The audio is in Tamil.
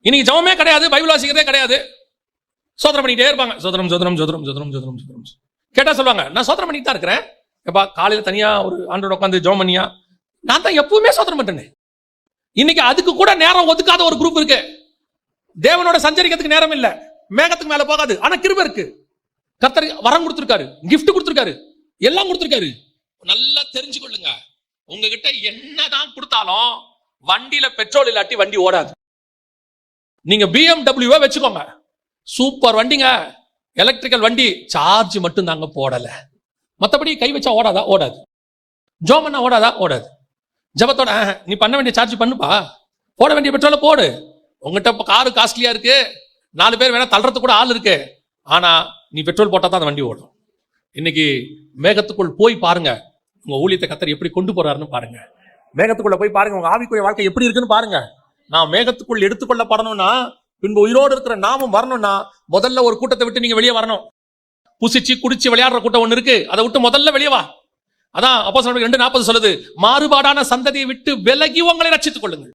இன்னைக்கு ஜெபமே கிடையாது, பைபிள் வாசிக்கிறதே கிடையாது. சோதனை பண்ணிட்டே இருப்பாங்க. சோதனம் சோதனம் சோதனம் சோதனம் சோதனம் சோதனம். கேட்டா சொல்லுவாங்க, நான் சோதனை பண்ணிட்டு தான் இருக்கிறேன். எப்பா காலையில தனியா ஒரு ஆண்டோட உட்காந்து ஜெபம் பண்ணியா? நான் தான் எப்பவுமே சோதனை பண்றேன். இன்னைக்கு அதுக்கு கூட நேரம் ஒதுக்காத ஒரு குரூப் இருக்கு. தேவனோட சஞ்சரிக்கிறதுக்கு நேரம் இல்ல, மேகத்துக்கு மேல போகாது. ஆனா கிருபை இருக்கு. கர்த்தர் வரம் கொடுத்திருக்காரு, கிஃப்ட் கொடுத்திருக்காரு, எல்லாம் கொடுத்திருக்காரு. நல்லா தெரிஞ்சுக்கொள்ளுங்க, உங்ககிட்ட என்னதான் கொடுத்தாலும் வண்டியில பெட்ரோல் இல்லாட்டி வண்டி ஓடாது. நீங்க BMW வச்சுக்கோங்க, சூப்பர் வண்டிங்க, எலக்ட்ரிக்கல் வண்டி, சார்ஜ் மட்டும் தாங்க போடல. மற்றபடி கை வச்சா ஓடாதா? ஓடாது. ஜோமன்னா ஓடாதா? ஓடாது. ஜபத்தோட நீ பண்ண வேண்டிய சார்ஜ் பண்ணுப்பா, போட வேண்டிய பெட்ரோல போடு. உங்ககிட்ட இப்போ காரு காஸ்ட்லியா இருக்கு, 4 பேர் வேணா தள்ளுறதுக்கு கூட ஆள் இருக்கு, ஆனா நீ பெட்ரோல் போட்டா தான் அந்த வண்டி ஓடும். இன்னைக்கு மேகத்துக்குள் போய் பாருங்க, உங்க ஊழியத்தை கர்த்தர் எப்படி கொண்டு போறாருன்னு பாருங்க. மேகத்துக்குள்ள போய் பாருங்க, உங்க ஆவிக்குரிய வாழ்க்கை எப்படி இருக்குன்னு பாருங்க. நான் மேகத்துக்குள் எடுத்துக்கொள்ளப்படணும்னா, பின்பு உயிரோடு இருக்கிற நாமும் வரணும்னா, முதல்ல ஒரு கூட்டத்தை விட்டு நீங்க வெளியே வரணும். புசிச்சு குடிச்சு விளையாடுற கூட்டம் ஒண்ணு இருக்கு, அதை விட்டு முதல்ல வெளியே வா. அதான் அப்போஸ்தலர் 2:40 சொல்லுது, மாறுபாடான சந்ததியை விட்டு விலகி உங்களை ரட்சித்துக் கொள்ளுங்கள்.